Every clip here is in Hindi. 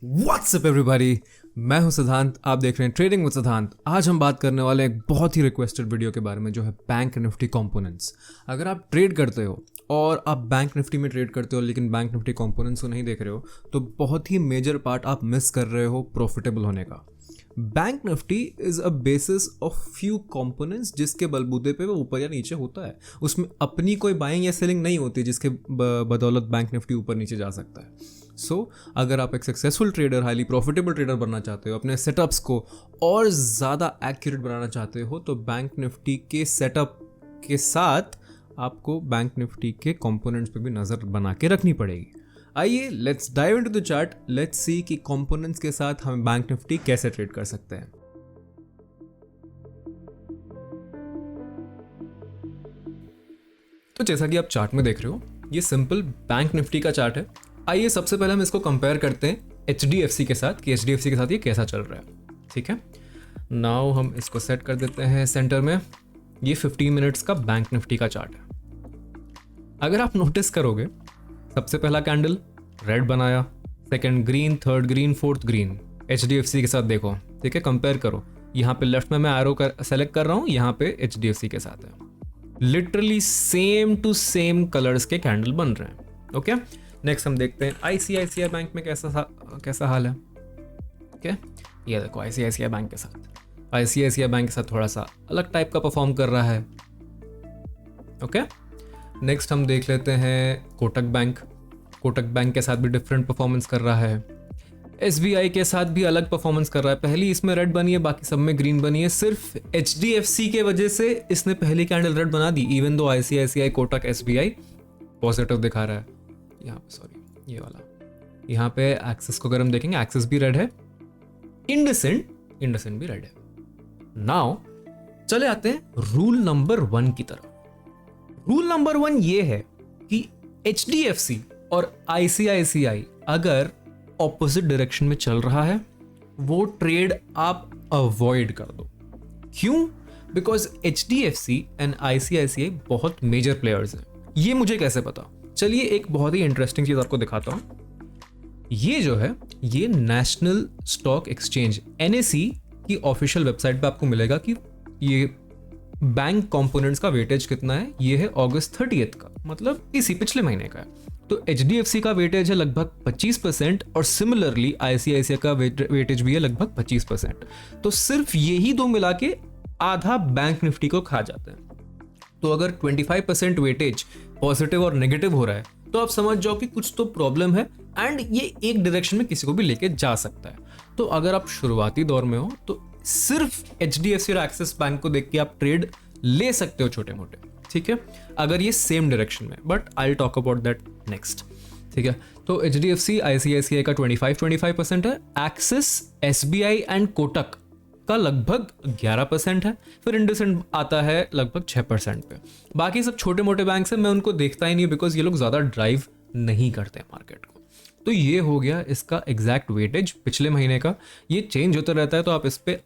व्हाट्सअप एवरीबॉडी, मैं हूं सिद्धांत। आप देख रहे हैं ट्रेडिंग विद सिद्धांत। आज हम बात करने वाले हैं एक बहुत ही रिक्वेस्टेड वीडियो के बारे में, जो है बैंक निफ्टी कंपोनेंट्स। अगर आप ट्रेड करते हो और आप बैंक निफ्टी में ट्रेड करते हो लेकिन बैंक निफ्टी कंपोनेंट्स को नहीं देख रहे हो, तो बहुत ही मेजर पार्ट आप मिस कर रहे हो प्रॉफिटेबल होने का। Bank Nifty is a basis of few components जिसके बलबूते पे वो ऊपर या नीचे होता है। उसमें अपनी कोई बाइंग या सेलिंग नहीं होती जिसके बदौलत बैंक निफ्टी ऊपर नीचे जा सकता है। अगर आप एक successful trader, highly profitable trader बनना चाहते हो, अपने सेटअप्स को और ज़्यादा एक्यूरेट बनाना चाहते हो, तो बैंक निफ्टी के सेटअप के साथ आपको बैंक निफ्टी के कंपोनेंट्स पे भी नज़र बना के रखनी पड़ेगी। आइए let's dive into the chart, let's see कि कंपोनेंट्स के साथ हम बैंक निफ्टी कैसे ट्रेड कर सकते हैं। तो जैसा कि आप चार्ट में देख रहे हो, ये सिंपल बैंक निफ्टी का चार्ट है। आइए सबसे पहले हम इसको कंपेयर करते हैं HDFC के साथ कि HDFC के साथ ये कैसा चल रहा है। ठीक है, नाउ हम इसको सेट कर देते हैं सेंटर में। ये 15 मिनट्स का बैंक निफ्टी का चार्ट है। अगर आप नोटिस करोगे, सबसे पहला कैंडल रेड बनाया, second green, third green, fourth green. HDFC के साथ देखो, ठीक है, कंपेयर करो। यहाँ पे लेफ्ट में मैं एरो सेलेक्ट कर रहा हूँ, यहाँ पे HDFC के साथ है। Literally same to same colours के कैंडल बन रहे हैं। ओके, नेक्स्ट हम देखते हैं ICICI बैंक में कैसा हाल है। ओके, ये देखो ICICI बैंक के साथ, ICICI बैंक के साथ थोड़ा सा अलग टाइप का परफॉर्म कर रहा है। ओके, नेक्स्ट हम देख लेते हैं कोटक बैंक। कोटक बैंक के साथ भी डिफरेंट परफॉर्मेंस कर रहा है। SBI के साथ भी अलग परफॉर्मेंस कर रहा है। पहली इसमें रेड बनी है, बाकी सब में ग्रीन बनी है। सिर्फ HDFC के वजह से इसने पहली कैंडल रेड बना दी, even though ICICI, Kotak, SBI positive दिखा रहा है। यहाँ पे सॉरी, ये वाला, यहाँ पे एक्सिस को अगर हम देखेंगे, एक्सिस भी रेड है, इंडसेंड भी रेड है। नाउ चले आते हैं रूल नंबर 1 की तरफ। रूल नंबर 1 ये है कि HDFC और ICICI अगर ऑपोजिट डायरेक्शन में चल रहा है, वो ट्रेड आप अवॉइड कर दो। क्यों? बिकॉज HDFC एंड ICICI बहुत मेजर प्लेयर्स हैं। ये मुझे कैसे पता? चलिए एक बहुत ही इंटरेस्टिंग चीज आपको दिखाता हूं। ये जो है, ये नेशनल स्टॉक एक्सचेंज NSE की ऑफिशियल वेबसाइट पे आपको मिलेगा कि ये बैंक कंपोनेंट्स का वेटेज कितना है। ये है अगस्त 30 का, मतलब इसी पिछले महीने का है। तो HDFC का वेटेज है लगभग 25% और सिमिलरली ICICI का वेटेज भी है लगभग 25%। तो सिर्फ यही दो मिला के आधा बैंक निफ्टी को खा जाते हैं। तो अगर 25% वेटेज पॉजिटिव और नेगेटिव हो रहा है, तो आप समझ जाओ कि कुछ तो प्रॉब्लम है एंड ये एक डायरेक्शन में किसी को भी लेके जा सकता है। तो अगर आप शुरुआती दौर में हो, तो सिर्फ HDFC और एक्सिस बैंक को देख के आप ट्रेड ले सकते हो छोटे मोटे, ठीक है, अगर ये सेम डायरेक्शन में। But I will talk about that next. ठीक है, तो HDFC ICICI का 25% है, एक्सिस, SBI एंड कोटक का लगभग 11% है, फिर इंडसइंड आता है लगभग 6% पे। बाकी सब छोटे मोटे बैंक हैं, मैं उनको देखता ही नहीं बिकॉज ये लोग ज़्यादा ड्राइव नहीं करते मार्केट को। तो ये हो गया इसका एग्जैक्ट वेटेज पिछले महीने का। ये चेंज होता रहता है, तो आप इस पर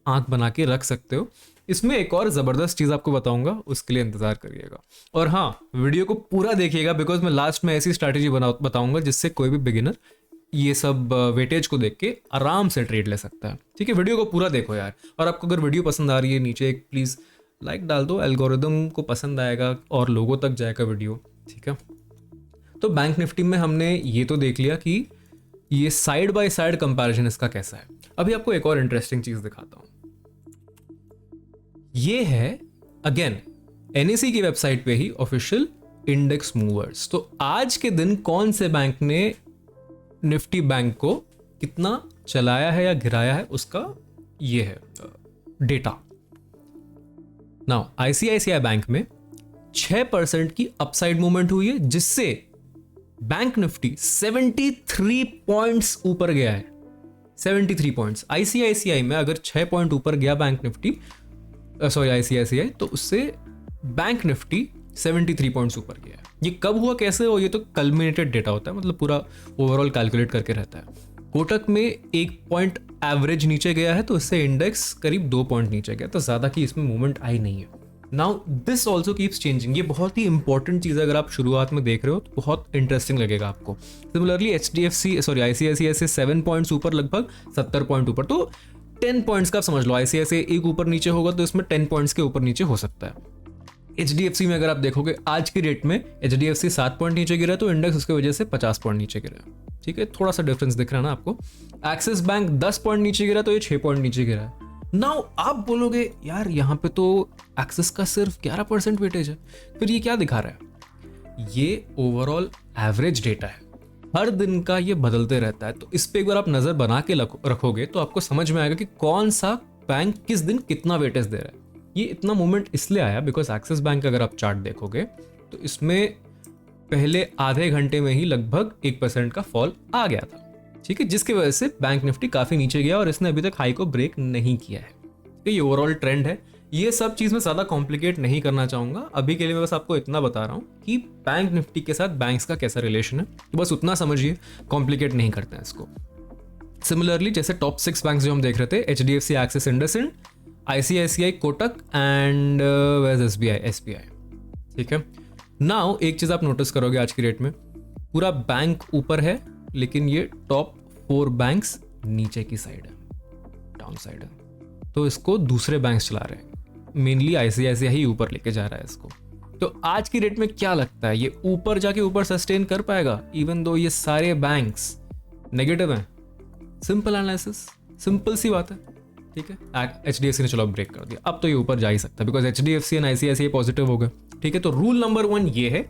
आंख बना के रख सकते हो। इसमें एक और ज़बरदस्त चीज़ आपको बताऊंगा, उसके लिए इंतज़ार करिएगा। और हाँ, वीडियो को पूरा देखिएगा बिकॉज मैं लास्ट में ऐसी स्ट्रैटेजी बताऊंगा जिससे कोई भी बिगिनर ये सब वेटेज को देख के आराम से ट्रेड ले सकता है। ठीक है, वीडियो को पूरा देखो यार। और आपको अगर वीडियो पसंद आ रही है, नीचे एक प्लीज़ लाइक डाल दो, एल्गोरिदम को पसंद आएगा और लोगों तक जाएगा वीडियो। ठीक है, तो बैंक निफ्टी में हमने ये तो देख लिया कि ये साइड बाय साइड कंपैरिजन इसका कैसा है। अभी आपको एक और इंटरेस्टिंग चीज़ दिखाता हूँ। ये है अगेन NSE की वेबसाइट पे ही ऑफिशियल इंडेक्स मूवर्स। तो आज के दिन कौन से बैंक ने निफ्टी बैंक को कितना चलाया है या गिराया है, उसका ये है डेटा। नाउ ICICI बैंक में 6% की अपसाइड मूवमेंट हुई है, जिससे बैंक निफ्टी 73 पॉइंट्स ऊपर गया है। 73 पॉइंट्स। ICICI में अगर 6 पॉइंट ऊपर गया बैंक निफ्टी, सॉरी ICICI, तो उससे बैंक निफ्टी 73 पॉइंट्स ऊपर गया है। ये कब हुआ, कैसे हो, ये तो कल्मिनेटेड डेटा होता है, मतलब पूरा ओवरऑल कैलकुलेट करके रहता है। कोटक में 1 पॉइंट एवरेज नीचे गया है, तो इससे इंडेक्स करीब 2 पॉइंट नीचे गया, तो ज़्यादा की इसमें मूवमेंट आई नहीं है। Now this also keeps changing. ये बहुत ही इंपॉर्टेंट चीज़ है, अगर आप शुरुआत में देख रहे हो तो बहुत इंटरेस्टिंग लगेगा आपको। सिमिलरली ICICI से 7 पॉइंट्स ऊपर, लगभग 70 पॉइंट ऊपर, तो 10 पॉइंट्स का आप समझ लो। ICICI एक ऊपर नीचे होगा तो इसमें 10 पॉइंट्स के ऊपर नीचे हो सकता है। HDFC में अगर आप देखोगे आज की डेट में HDFC 7 पॉइंट नीचे गिरा है, तो इंडेक्स उसकी वजह से 50 पॉइंट नीचे गिरा है। ठीक है, थोड़ा सा डिफरेंस दिख रहा है ना आपको। एक्सिस बैंक 10 पॉइंट नीचे गिरा तो ये 6 पॉइंट नीचे गिरा है। नाउ आप बोलोगे यार यहाँ पे तो एक्सिस का सिर्फ 11% वेटेज है, फिर ये क्या दिखा रहा है? ये ओवरऑल एवरेज डेटा है, हर दिन का ये बदलते रहता है। तो इस पे एक बार आप नजर बना के रखोगे तो आपको समझ में आएगा कि कौन सा बैंक किस दिन कितना वेटेज दे रहा है। ये इतना मूवमेंट इसलिए आया बिकॉज एक्सिस बैंक अगर आप चार्ट देखोगे तो इसमें पहले आधे घंटे में ही लगभग 1% का फॉल आ गया था। ठीक है, जिसकी वजह से बैंक निफ्टी काफी नीचे गया और इसने अभी तक हाई को ब्रेक नहीं किया है। तो ये ओवरऑल ट्रेंड है। ये सब चीज मैं ज्यादा कॉम्प्लिकेट नहीं करना चाहूंगा, अभी के लिए मैं बस आपको इतना बता रहा हूँ कि बैंक निफ्टी के साथ बैंक्स का कैसा रिलेशन है, तो बस उतना समझिए, कॉम्प्लिकेट नहीं करते हैं इसको। सिमिलरली जैसे टॉप 6 बैंक्स जो हम देख रहे थे, HDFC, axis, IndusInd, ICICI, Kotak and SBI। ठीक है, नाउ एक चीज आप नोटिस करोगे आज की डेट में, पूरा बैंक ऊपर है लेकिन ये टॉप 4 बैंक्स नीचे की साइड है, डाउन साइड है। तो इसको दूसरे बैंक्स चला रहे हैं, मेनली ICICI ही ऊपर लेके जा रहा है इसको। तो आज की डेट में क्या लगता है, ये ऊपर जाके ऊपर सस्टेन कर पाएगा इवन दो ये सारे बैंक्स नेगेटिव हैं? सिंपल एनालिसिस, सिंपल सी बात है। ठीक है, HDFC ने चलो ब्रेक कर दिया, अब तो ये ऊपर जा ही सकता है because HDFC and ICICI positive हो गए। ठीक है, तो रूल नंबर 1 ये है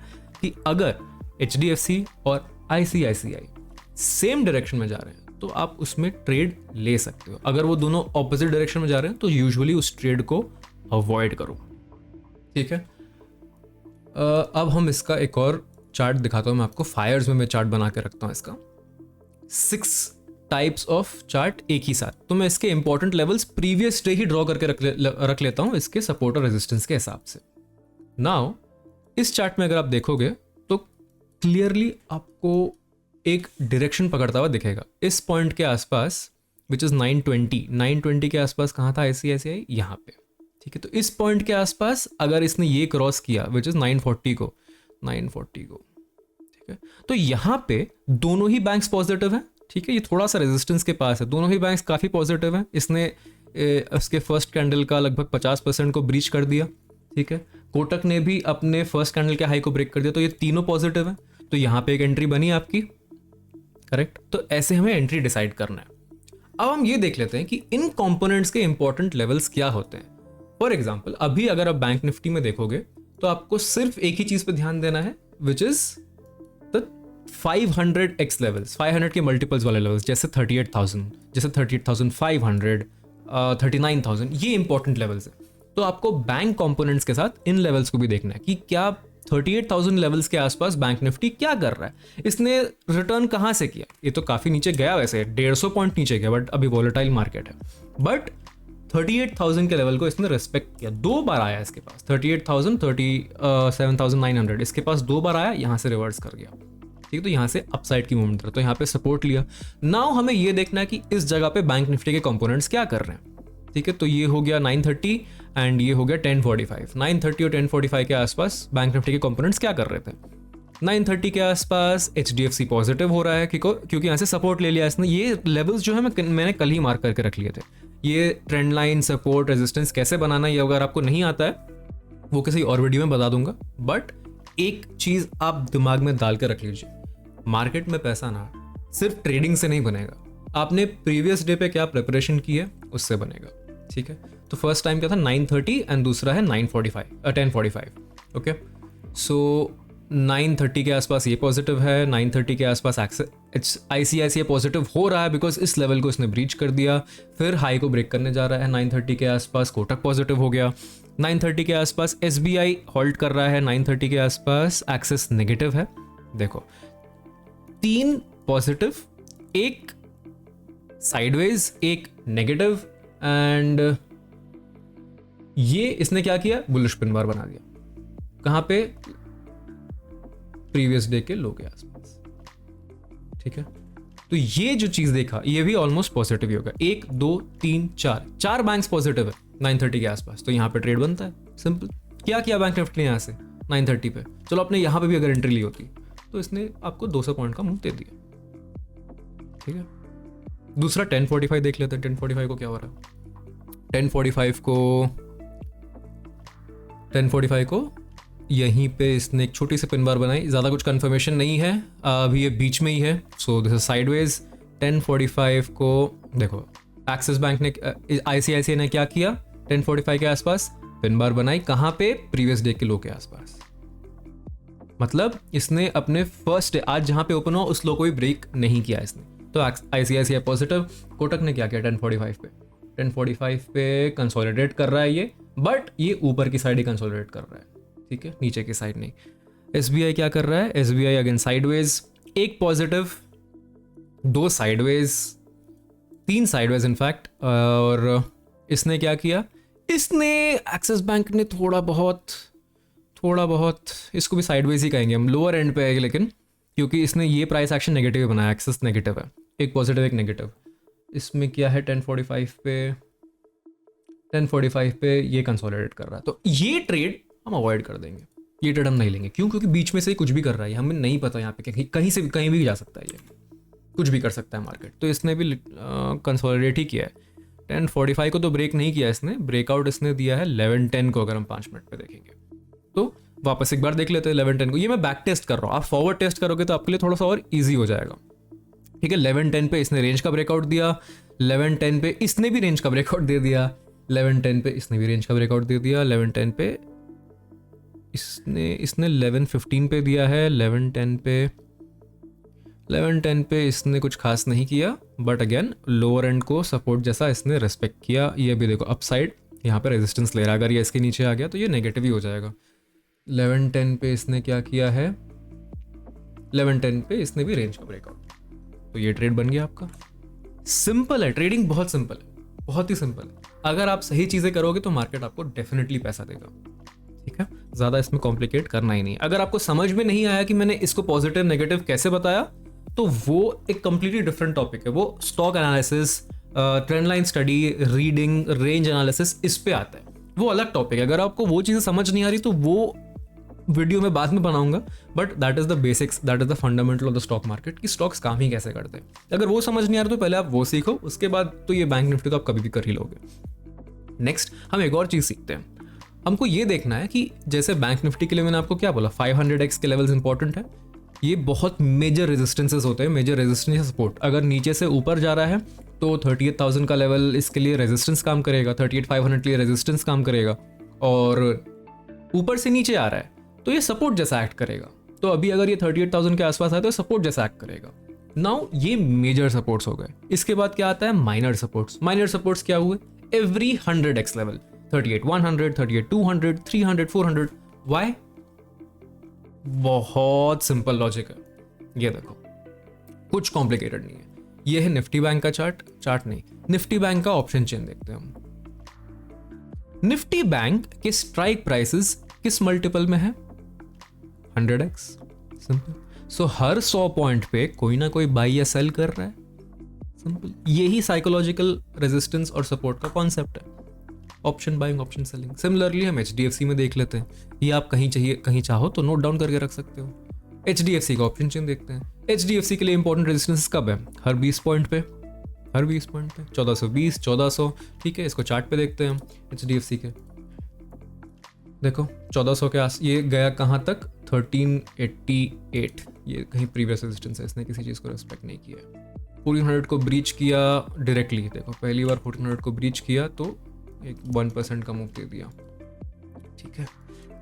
कि अगर HDFC और ICICI सेम डायरेक्शन में जा रहे हैं तो आप उसमें ट्रेड ले सकते हो। अगर वो दोनों ऑपोजिट डायरेक्शन में जा रहे हैं तो यूजुअली उस ट्रेड को अवॉइड करो। ठीक है, अब हम इसका एक और चार्ट दिखाता हूं मैं आपको। फायर्स में मैं चार्ट बना के रखता हूं इसका, 6 टाइप्स ऑफ चार्ट एक ही साथ। तो मैं इसके इंपॉर्टेंट लेवल्स प्रीवियस डे ही ड्रॉ करके रख लेता हूं इसके सपोर्ट और रेजिस्टेंस के हिसाब से। नाउ इस चार्ट में अगर आप देखोगे तो क्लियरली आपको एक डायरेक्शन पकड़ता हुआ दिखेगा इस पॉइंट के आसपास, विच इज 920 के आसपास। कहाँ था ICICI? यहाँ पे। ठीक है, तो इस पॉइंट के आसपास अगर इसने ये क्रॉस किया विच इज 940 को, ठीक है, तो यहाँ पे दोनों ही बैंक्स पॉजिटिव हैं। ठीक है, ये थोड़ा सा रेजिस्टेंस के पास है, दोनों ही बैंक्स काफी पॉजिटिव हैं। इसने इसके फर्स्ट कैंडल का लगभग 50% को ब्रीच कर दिया। ठीक है, कोटक ने भी अपने फर्स्ट कैंडल के हाई को ब्रेक कर दिया, तो ये तीनों पॉजिटिव हैं। तो यहाँ पे एक एंट्री बनी आपकी, करेक्ट। तो ऐसे हमें एंट्री डिसाइड करना है। अब हम ये देख लेते हैं कि इन कंपोनेंट्स के इंपॉर्टेंट लेवल्स क्या होते हैं। फॉर एग्जाम्पल अभी अगर आप बैंक निफ्टी में देखोगे तो आपको सिर्फ एक ही चीज पे ध्यान देना है, which is the 500x levels, 500 के मल्टीपल्स वाले लेवल्स, जैसे 38,000, जैसे 38,500, 39,000, ये इंपॉर्टेंट लेवल्स है। तो आपको बैंक कंपोनेंट्स के साथ इन लेवल्स को भी देखना है कि क्या 38,000 लेवल्स के आसपास बैंक निफ्टी क्या कर रहा है, इसने रिटर्न कहां से किया। ये तो काफी नीचे गया, वैसे 150 पॉइंट नीचे गया, बट अभी वॉलेटाइल मार्केट है। बट 38,000 के लेवल को इसने रेस्पेक्ट किया, 2 बार आया इसके पास, 38,000, 37,900, इसके पास 2 बार आया, यहां से रिवर्स कर गया। ठीक है, तो यहाँ से अपसाइड की मूवमेंट है, तो यहाँ पे सपोर्ट लिया। नाउ हमें ये देखना है कि इस जगह पे बैंक निफ्टी के कंपोनेंट्स क्या कर रहे हैं। ठीक है, तो ये हो गया 930 एंड ये हो गया 1045। 930 और 1045 के आसपास बैंक निफ्टी के कंपोनेंट्स क्या कर रहे थे। 930 के आसपास HDFC पॉजिटिव हो रहा है क्योंकि यहाँ से सपोर्ट ले लिया इसने। ये लेवल्स जो है मैंने कल ही मार्क करके रख लिए थे। ये ट्रेंड लाइन, सपोर्ट, रेजिस्टेंस कैसे बनाना, ये अगर आपको नहीं आता है वो किसी और वीडियो में बता दूंगा। बट एक चीज आप दिमाग में डाल कर रख लीजिए, मार्केट में पैसा ना सिर्फ ट्रेडिंग से नहीं बनेगा, आपने प्रीवियस डे पे क्या प्रिपरेशन की है उससे बनेगा। ठीक है, तो फर्स्ट टाइम क्या था 930 एंड दूसरा है 1045। ओके, सो 930 के आसपास ये पॉजिटिव है, 930 के आसपास ICICI पॉजिटिव हो रहा है बिकॉज इस लेवल को इसने ब्रीच कर दिया। फिर हाई को ब्रेक करने जा रहा है 930 के आसपास, कोटक पॉजिटिव हो गया। 930 के आसपास SBI होल्ड कर रहा है, 930 के आसपास एक्सिस नेगेटिव है। देखो 3 पॉजिटिव, एक साइडवेज, एक नेगेटिव, एंड ये इसने क्या किया, बुलिश पिन बार बना दिया। कहां पे, प्रीवियस डे के लो के आसपास। ठीक है, तो ये जो चीज देखा ये भी ऑलमोस्ट पॉजिटिव ही होगा। 1 2 3 4 बैंक्स पॉजिटिव है 930 के आसपास, तो यहां पे ट्रेड बनता है, सिंपल। क्या किया बैंक निफ्टी ने यहाँ से 930 पे, चलो आपने यहाँ पे भी अगर एंट्री ली होती तो इसने आपको 200 पॉइंट का मूव दे दिया, ठीक है। दूसरा 1045 देख लेते हैं, 1045 को क्या हो रहा है। 1045 को यहीं पे इसने एक छोटी सी पिन बार बनाई, ज़्यादा कुछ कंफर्मेशन नहीं है, अभी ये बीच में ही है, सो दिस इज साइडवेज। 1045 को देखो एक्सिस बैंक ने, आईसीआईसीआई ने क्या किया, 1045 के आसपास पिन बार बनाई, कहाँ पे, प्रीवियस डे के लो के आसपास। मतलब इसने अपने फर्स्ट डे आज जहाँ पे ओपन हुआ उस लो को भी ब्रेक नहीं किया इसने, तो आईसीआईसीआई पॉजिटिव। कोटक ने क्या किया 1045 पे कंसोलिडेट कर रहा है ये, बट ये ऊपर की साइड ही कंसोलिडेट कर रहा है, ठीक है, नीचे की साइड नहीं। एसबीआई क्या कर रहा है, एसबीआई अगेन साइडवेज, एक पॉजिटिव, दो साइडवेज, तीन साइडवेज इनफैक्ट। और इसने क्या किया, इसने एक्सिस बैंक ने थोड़ा बहुत इसको भी साइडवेज ही कहेंगे हम, लोअर एंड पे है लेकिन, क्योंकि इसने ये प्राइस एक्शन नेगेटिव बनाया, एक्सिस नेगेटिव है, एक पॉजिटिव एक नेगेटिव। इसमें क्या है 1045 पे ये कंसोलिडेट कर रहा है, तो ये ट्रेड हम अवॉइड कर देंगे, ये ट्रेड हम नहीं लेंगे। क्यों, क्योंकि बीच में से कुछ भी कर रहा है, हमें नहीं पता यहाँ पे कहीं से कहीं भी जा सकता है, ये कुछ भी कर सकता है मार्केट। तो इसने भी कंसोलिडेट ही किया है। 1045 को तो ब्रेक नहीं किया इसने, ब्रेकआउट इसने दिया है 1110 को, अगर हम 5 मिनट पे देखेंगे तो वापस एक बार देख लेते हैं 1110 को। ये मैं बैक टेस्ट कर रहा हूँ, आप फॉरवर्ड टेस्ट करोगे तो आपके लिए थोड़ा सा और ईजी हो जाएगा, ठीक है। 1110 पे इसने रेंज का ब्रेकआउट दिया, 1110 पे इसने भी रेंज का ब्रेकआउट दे दिया, 1110 पे इसने भी रेंज का ब्रेकआउट दे दिया, 1110 पे इसने 1115 पे दिया है, 1110 पे इसने कुछ खास नहीं किया, बट अगेन लोअर एंड को सपोर्ट जैसा इसने रेस्पेक्ट किया। ये भी देखो अपसाइड यहाँ पे रेजिस्टेंस ले रहा है, अगर ये इसके नीचे आ गया तो ये नेगेटिव ही हो जाएगा। 1110 पे इसने क्या किया है, 1110 पे इसने भी रेंज का ब्रेकआउट, तो ये ट्रेड बन गया आपका। सिंपल है, ट्रेडिंग बहुत सिंपल है, बहुत ही सिंपल है। अगर आप सही चीजें करोगे तो मार्केट आपको डेफिनेटली पैसा देगा, ठीक है। ज्यादा इसमें कॉम्प्लिकेट करना ही नहीं। अगर आपको समझ में नहीं आया कि मैंने इसको पॉजिटिव नेगेटिव कैसे बताया, तो वो एक कंप्लीटली डिफरेंट टॉपिक है, वो stock analysis, trend line study, reading, range analysis, इस पे आता है, वो अलग टॉपिक है। अगर आपको वो चीजें समझ नहीं आ रही तो वो वीडियो में बाद में बनाऊंगा, but that is the basics, that is the fundamental of the stock market, कि स्टॉक्स काम ही कैसे करते हैं। अगर वो समझ नहीं आ रहा तो पहले आप वो सीखो, उसके बाद तो ये बैंक निफ्टी तो आप कभी भी कर ही लोगे। नेक्स्ट हम एक और चीज सीखते हैं, हमको ये देखना है कि जैसे बैंक निफ्टी के लिए मैंने आपको क्या बोला, 500x के लेवल्स इंपॉर्टेंट है, ये बहुत मेजर रेजिस्टेंसेस होते हैं, मेजर रेजिस्टेंस सपोर्ट। अगर नीचे से ऊपर जा रहा है तो 38,000 का लेवल इसके लिए रेजिस्टेंस काम करेगा, 38,500 के लिए रेजिस्टेंस काम करेगा, और ऊपर से नीचे आ रहा है तो ये सपोर्ट जैसा एक्ट करेगा। तो अभी अगर ये 38,000 के आसपास है तो सपोर्ट जैसा एक्ट करेगा। नाउ ये मेजर सपोर्ट्स हो गए। इसके बाद क्या आता है, माइनर सपोर्ट्स। माइनर सपोर्ट्स क्या हुए, एवरी 100x लेवल, 38,100, 38,200, 300, 400। व्हाई, बहुत सिंपल लॉजिक है, ये देखो कुछ कॉम्प्लिकेटेड नहीं है। ये है निफ्टी बैंक का चार्ट नहीं, निफ्टी बैंक का ऑप्शन चेन देखते हैं हम। निफ्टी बैंक के स्ट्राइक प्राइसेस किस मल्टीपल में है, 100x, सिंपल। सो हर 100 पॉइंट पे कोई ना कोई बाई या सेल कर रहा है, सिंपल। यही साइकोलॉजिकल रेजिस्टेंस और सपोर्ट का कॉन्सेप्ट है, option buying, option selling. Similarly हम एचडीएफसी में देख लेते हैं, ये आप कहीं चाहो तो नोट डाउन करके रख सकते हो। एचडीएफसी का ऑप्शन चेन देखते हैं। एचडीएफसी के लिए इंपॉर्टेंट रेजिस्टेंस कब है, हर 20 पॉइंट पे, 1420, 1400, ठीक है। इसको चार्ट पे देखते हैं हम एचडीएफसी के, देखो 1400 के आस ये गया कहाँ तक, 1388, ये कहीं प्रीवियस रेजिस्टेंस है, इसने किसी चीज़ को रेस्पेक्ट नहीं किया। 1400 को ब्रीच किया डायरेक्टली, देखो पहली बार 1400 को ब्रीच किया तो एक 1% का मूव दे दिया, ठीक है।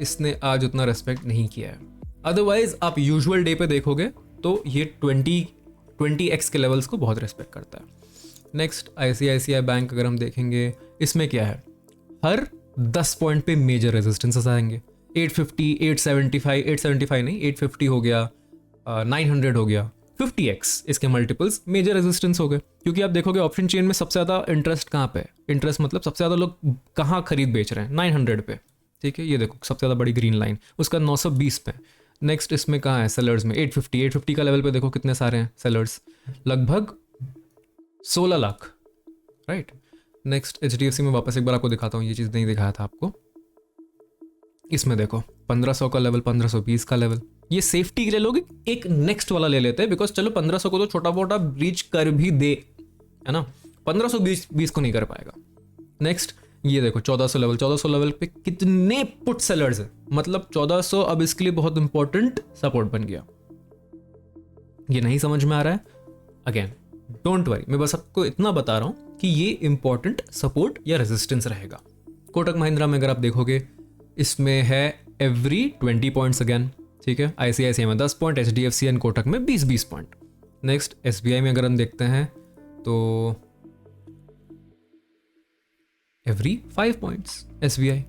इसने आज उतना रेस्पेक्ट नहीं किया है। अदरवाइज आप यूजुअल डे पे देखोगे तो ये 20x के लेवल्स को बहुत रेस्पेक्ट करता है। नेक्स्ट आईसीआईसीआई बैंक अगर हम देखेंगे, इसमें क्या है, हर 10 पॉइंट पे मेजर रेजिस्टेंसेस आएंगे, 850, 875 नहीं, 850 हो गया, 900 हो गया, 50x इसके मल्टीपल्स मेजर रेजिस्टेंस हो गए। क्योंकि आप देखोगे ऑप्शन चेन में सबसे ज़्यादा इंटरेस्ट कहाँ पे है, इंटरेस्ट मतलब सबसे ज़्यादा लोग कहाँ खरीद बेच रहे हैं, 900 पे, ठीक है। ये देखो सबसे ज़्यादा बड़ी ग्रीन लाइन, उसका 920 पे। नेक्स्ट इसमें कहाँ है, सेलर्स में 850 का लेवल पे देखो कितने सारे हैं सेलर्स, लगभग 16 लाख, राइट। नेक्स्ट एचडीएफसी में वापस एक बार आपको दिखाता हूँ, ये चीज़ नहीं दिखाया था आपको। इसमें देखो 1500 का लेवल, 1520 का लेवल, ये सेफ्टी के लिए लोग एक नेक्स्ट वाला ले लेते हैं, बिकॉज चलो 1500 को तो छोटा मोटा ब्रीच कर भी दे, है ना, 1520 को नहीं कर पाएगा। नेक्स्ट ये देखो 1400 लेवल, 1400 लेवल पे कितने पुट सेलर्स है, मतलब 1400 अब इसके लिए बहुत इंपॉर्टेंट सपोर्ट बन गया। ये नहीं समझ में आ रहा है, अगेन डोंट वरी, मैं बस आपको इतना बता रहा हूं कि ये इंपॉर्टेंट सपोर्ट या रेजिस्टेंस रहेगा। कोटक महिंद्रा में अगर आप देखोगे इसमें है एवरी 20 पॉइंट्स अगेन, ठीक है, आईसीआईसीआई में 10 पॉइंट, एचडीएफसी एंड कोटक में 20 पॉइंट। नेक्स्ट एसबीआई में अगर हम देखते हैं तो एवरी 5 पॉइंट्स एसबीआई,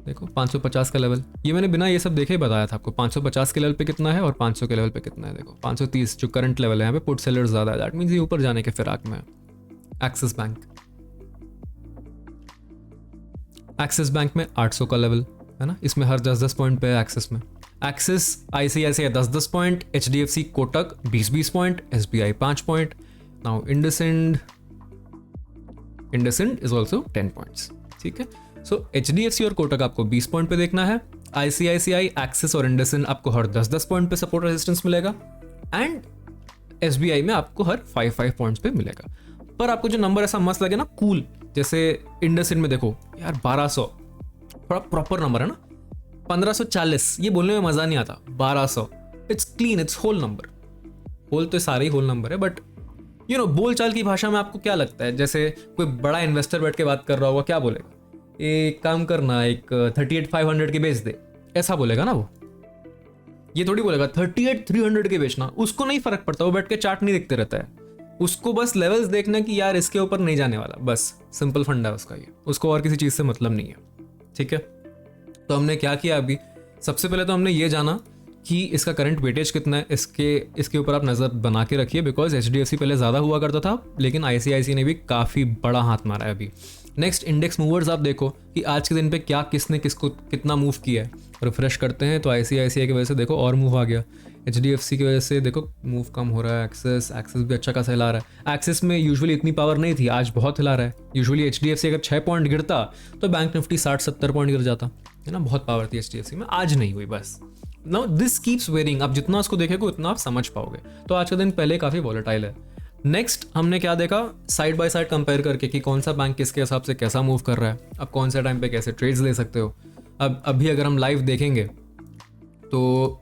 देखो 550 का लेवल, ये मैंने बिना ये सब देखे ही बताया था आपको 550 के लेवल पे कितना है और 500 के लेवल पे कितना है। देखो 530 जो करंट लेवल है, यहाँ पे पुट सेलर्स ज्यादा है, दैट मींस ये ऊपर जाने के फिराक में है। एक्सिस बैंक, एक्सिस बैंक में 800 का लेवल है ना, इसमें हर 10-10 पॉइंट पे है एक्सिस में। Axis ICICI 10-10 point, HDFC Kotak 20-20 point, SBI 5 point. Now IndusInd is also 10 points, ठीक है। सो एचडीएफसी और कोटक आपको 20 पॉइंट पे देखना है, आईसीआईसीआई, एक्सिस और इंडसइंड आपको हर 10-10 पॉइंट पे सपोर्ट रेजिस्टेंस मिलेगा, एंड एसबीआई में आपको हर 5-5 पॉइंट्स पे मिलेगा। पर आपको जो नंबर ऐसा मस्त लगे ना, कूल, जैसे इंडसइंड में देखो यार 1200, थोड़ा प्रॉपर नंबर है ना, 1540, ये बोलने में मजा नहीं आता, 1200 it's clean, it's whole number. Whole तो सारे ही होल नंबर है, बट यू नो बोलचाल की भाषा में आपको क्या लगता है, जैसे कोई बड़ा इन्वेस्टर बैठ के बात कर रहा होगा, क्या बोलेगा, एक काम करना, एक 38,500 के बेच दे, ऐसा बोलेगा ना वो। ये थोड़ी बोलेगा 38,300 के बेचना, उसको नहीं फर्क पड़ता, वो बैठ के चार्ट नहीं देखते रहता है, उसको बस लेवल्स देखना कि यार इसके ऊपर नहीं जाने वाला, बस सिंपल फंडा है उसका, ये उसको और किसी चीज से मतलब नहीं है, ठीक है। तो हमने क्या किया अभी, सबसे पहले तो हमने ये जाना कि इसका करंट वेटेज कितना है, इसके ऊपर आप नज़र बना के रखिए, बिकॉज एचडीएफसी पहले ज़्यादा हुआ करता था, लेकिन आईसीआईसी ने भी काफ़ी बड़ा हाथ मारा है अभी। नेक्स्ट इंडेक्स मूवर्स, आप देखो कि आज के दिन पे क्या किसने किसको कितना मूव किया है। रिफ्रेश करते हैं तो आईसीआईसीआई की वजह से देखो और मूव आ गया, एचडीएफसी की वजह से देखो मूव कम हो रहा है, एक्सेस भी अच्छा खासा हिला रहा है। एक्सेस में यूजुअली इतनी पावर नहीं थी, आज बहुत हिला रहा है। यूजुअली एचडीएफसी अगर 6 पॉइंट गिरता तो बैंक निफ्टी 60-70 पॉइंट गिर जाता है ना, बहुत पावर थी एचडीएफसी में, आज नहीं हुई बस। नाउ दिस कीप्स वेरिंग, आप जितना उसको देखेंगे उतना आप समझ पाओगे। तो आज का दिन पहले काफ़ी वॉलेटाइल है। नेक्स्ट हमने क्या देखा, साइड बाय साइड कंपेयर करके कि कौन सा बैंक किसके हिसाब से कैसा मूव कर रहा है, अब कौन सा टाइम पे कैसे ट्रेड्स ले सकते हो। अब अभी अगर हम लाइव देखेंगे तो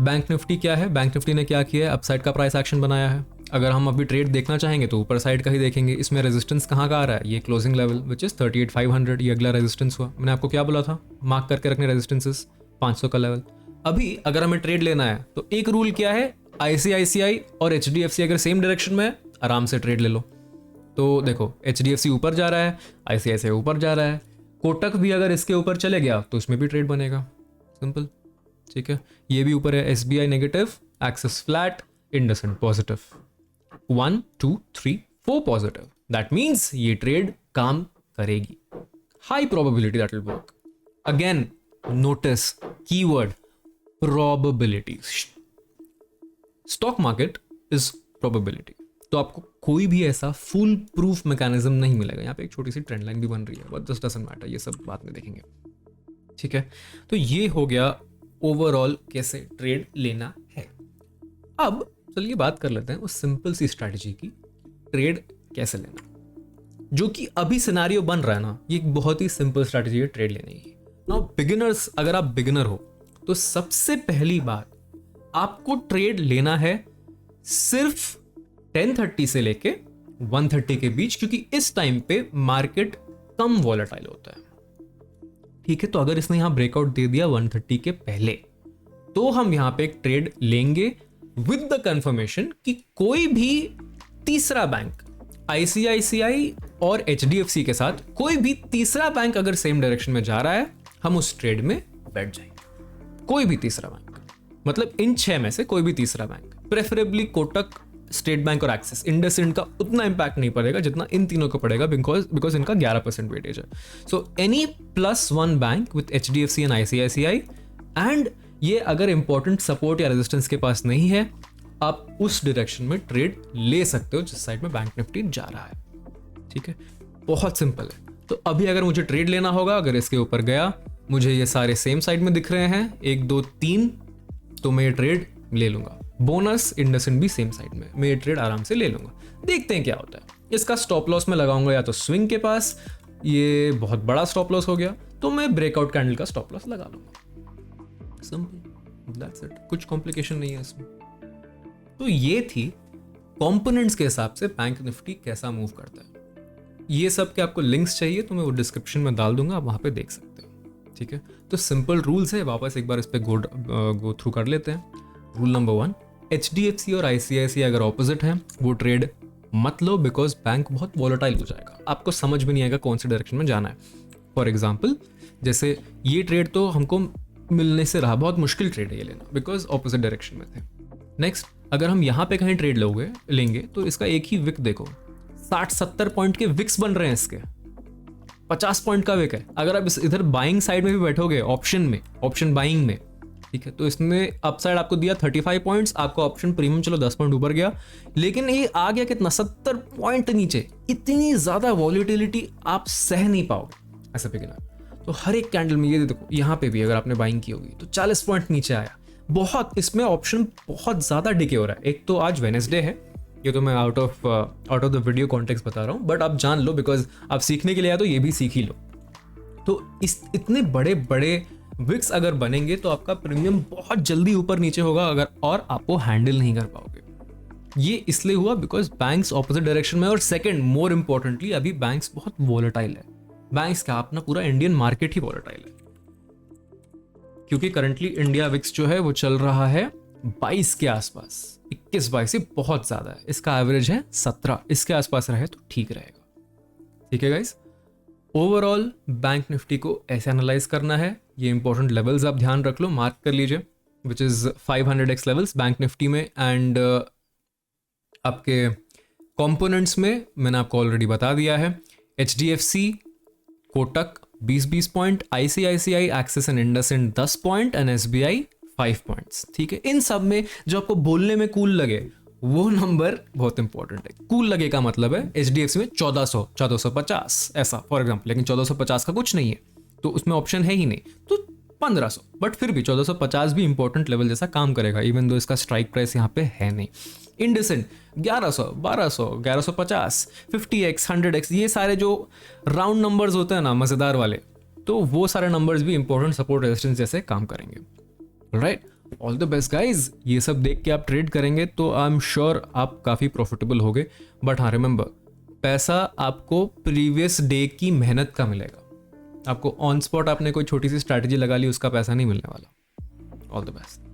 बैंक निफ्टी क्या है, बैंक निफ्टी ने क्या किया है, अपसाइड का प्राइस एक्शन बनाया है। अगर हम अभी ट्रेड देखना चाहेंगे तो ऊपर साइड का ही देखेंगे। इसमें रेजिस्टेंस कहाँ का आ रहा है, ये क्लोजिंग लेवल विच इज 38,500, ये अगला रेजिस्टेंस हुआ। मैंने आपको क्या बोला था, मार्क करके रखने रेजिस्टेंसेस, 500 का लेवल। अभी अगर हमें ट्रेड लेना है तो एक रूल क्या है, आईसीआईसीआई और एचडीएफसी अगर सेम डायरेक्शन में है आराम से ट्रेड ले लो। तो देखो एचडीएफसी ऊपर जा रहा है, आईसीआईसीआई ऊपर जा रहा है, कोटक भी अगर इसके ऊपर चले गया तो इसमें भी ट्रेड बनेगा, सिंपल, ठीक है। ये भी ऊपर है, SBI negative, axis flat, IndusInd positive, 1 2 3 4 positive, that means ये ट्रेड काम करेगी, high probability that will work. Again notice keyword probability, stock market is probability. तो आपको कोई भी ऐसा फुल प्रूफ मैकेनिज्म नहीं मिलेगा। यहाँ पे एक छोटी सी ट्रेंड लाइन भी बन रही है, बट दिस डजंट मैटर, ये सब बाद में देखेंगे, ठीक है। तो ये हो गया ओवरऑल कैसे ट्रेड लेना है। अब चलिए बात कर लेते हैं उस सिंपल सी स्ट्रैटेजी की, ट्रेड कैसे लेना, जो कि अभी सिनेरियो बन रहा है ना, ये एक बहुत ही सिंपल स्ट्रैटेजी है ट्रेड लेने की। नाउ बिगिनर्स, अगर आप बिगिनर हो तो सबसे पहली बात आपको ट्रेड लेना है सिर्फ 10:30 से लेके 1:30 के बीच, क्योंकि इस टाइम पे मार्केट कम वॉलेटाइल होता है, ठीक है। तो अगर इसने यहां ब्रेकआउट दे दिया 1:30 के पहले, तो हम यहां पे एक ट्रेड लेंगे विद द कंफर्मेशन कि कोई भी तीसरा बैंक, आईसीआईसीआई और एचडीएफसी के साथ कोई भी तीसरा बैंक अगर सेम डायरेक्शन में जा रहा है, हम उस ट्रेड में बैठ जाएंगे। कोई भी तीसरा बैंक, मतलब इन 6 में से कोई भी तीसरा bank, preferably Kotak, state bank और एक्सिस। इंडसइंड का उतना इंपैक्ट नहीं पड़ेगा जितना इन तीनों को पड़ेगा, बिकॉज इनका 11% वेटेज है। So any +1 bank with HDFC and ICICI, and ये अगर इंपॉर्टेंट सपोर्ट या रेजिस्टेंस के पास नहीं है, आप उस डायरेक्शन में ट्रेड ले सकते हो जिस साइड में बैंक निफ्टी जा रहा है, ठीक है। बहुत सिंपल है। तो अभी अगर मुझे ट्रेड लेना होगा, अगर इसके ऊपर गया मुझे ये सारे सेम साइड में दिख रहे हैं, 1 2 3, तो मैं ये ट्रेड ले लूंगा। बोनस इंडसइंड भी सेम साइड में, मैं ये ट्रेड आराम से ले लूंगा। देखते हैं क्या होता है। इसका स्टॉप लॉस मैं लगाऊंगा या तो स्विंग के पास, ये बहुत बड़ा स्टॉप लॉस हो गया तो मैं ब्रेकआउट कैंडल का स्टॉप लॉस लगा लूंगा। सिंपल, दैट्स इट, कुछ कॉम्प्लिकेशन नहीं है इसमें। तो ये थी कंपोनेंट्स के हिसाब से बैंक निफ्टी कैसा मूव करता है। ये सब के आपको लिंक्स चाहिए तो मैं वो डिस्क्रिप्शन में डाल दूंगा, आप वहां पे देख सकते हो। ठीक है, तो सिंपल रूल्स है, वापस एक बार इस पे गो थ्रू कर लेते हैं। रूल नंबर 1, HDFC और ICICI अगर ऑपोजिट हैं वो ट्रेड मत लो, बिकॉज बैंक बहुत वॉलेटाइल हो जाएगा, आपको समझ में नहीं आएगा कौन सी डायरेक्शन में जाना है। फॉर एग्जाम्पल जैसे ये ट्रेड तो हमको मिलने से रहा, बहुत मुश्किल ट्रेड है ये लेना, बिकॉज ऑपोजिट डायरेक्शन में थे। नेक्स्ट, अगर हम यहाँ पे कहीं ट्रेड लेंगे तो इसका एक ही विक देखो, 60-70 पॉइंट के विक्स बन रहे हैं इसके, 50 पॉइंट का विक है। अगर आप इधर बाइंग साइड में भी बैठोगे ऑप्शन बाइंग में, ठीक है, तो इसने अपसाइड आपको दिया 35 पॉइंट्स, आपका ऑप्शन प्रीमियम चलो 10 पॉइंट ऊपर गया, लेकिन ये आ गया कितना, 70 पॉइंट नीचे। इतनी ज्यादा वॉलिटिलिटी आप सह नहीं पाओगे ऐसे बिगिनर। तो हर एक कैंडल में ये देखो, यहाँ पे भी अगर आपने बाइंग की होगी तो 40 पॉइंट नीचे आया, बहुत इसमें ऑप्शन बहुत ज्यादा डिके हो रहा है। एक तो आज वेडनेसडे है, ये तो मैं out of the video context बता रहा हूँ, बट आप जान लो, बिकॉज आप सीखने के लिए आए तो ये भी सीख ही लो। तो इतने बड़े बड़े विक्स अगर बनेंगे तो आपका प्रीमियम बहुत जल्दी ऊपर नीचे होगा, अगर और आपको हैंडल नहीं कर पाओगे। ये इसलिए हुआ बिकॉज बैंक्स ऑपोजिट डायरेक्शन में, और सेकंड मोर इंपॉर्टेंटली अभी बैंक्स बहुत वॉलेटाइल है। बैंक्स का अपना पूरा इंडियन मार्केट ही वॉलेटाइल है, क्योंकि करंटली इंडिया विक्स जो है वो चल रहा है 22 के आसपास, 21-22 से बहुत ज्यादा है। इसका एवरेज है 17, इसके आसपास रहे तो ठीक रहेगा। ठीक है गाइस, ओवरऑल बैंक निफ्टी को ऐसे एनालाइज करना है। ये इंपॉर्टेंट लेवल्स आप ध्यान रख लो, मार्क कर लीजिए, which is 500x levels bank Nifty में, एंड आपके कंपोनेंट्स में मैंने आपको ऑलरेडी बता दिया है। HDFC, Kotak 20-20 point, ICICI, axis and IndusInd 10 point, and SBI 5 points. ठीक है, इन सब में जो आपको बोलने में कूल लगे वो नंबर बहुत इंपॉर्टेंट है। कूल लगे का मतलब है HDFC में 1400, 1450 ऐसा फॉर एग्जाम्पल, लेकिन 1450 का कुछ नहीं है तो उसमें ऑप्शन है ही नहीं, तो 1500, बट फिर भी 1450 भी इंपॉर्टेंट लेवल जैसा काम करेगा, इवन दो इसका स्ट्राइक प्राइस यहाँ पे है नहीं। इंडसइंड 1100, 1200, 1150, 50x, 100x, ये सारे जो राउंड नंबर्स होते हैं ना मजेदार वाले, तो वो सारे नंबर्स भी इंपॉर्टेंट सपोर्ट रेजिस्टेंस जैसे काम करेंगे। Right, all the best guys. ये सब देख के आप ट्रेड करेंगे तो आई एम श्योर आप काफी प्रॉफिटेबल होगे। बट हाँ, रिमेंबर, पैसा आपको प्रीवियस डे की मेहनत का मिलेगा, आपको ऑन स्पॉट आपने कोई छोटी सी स्ट्रैटेजी लगा ली उसका पैसा नहीं मिलने वाला। All the best.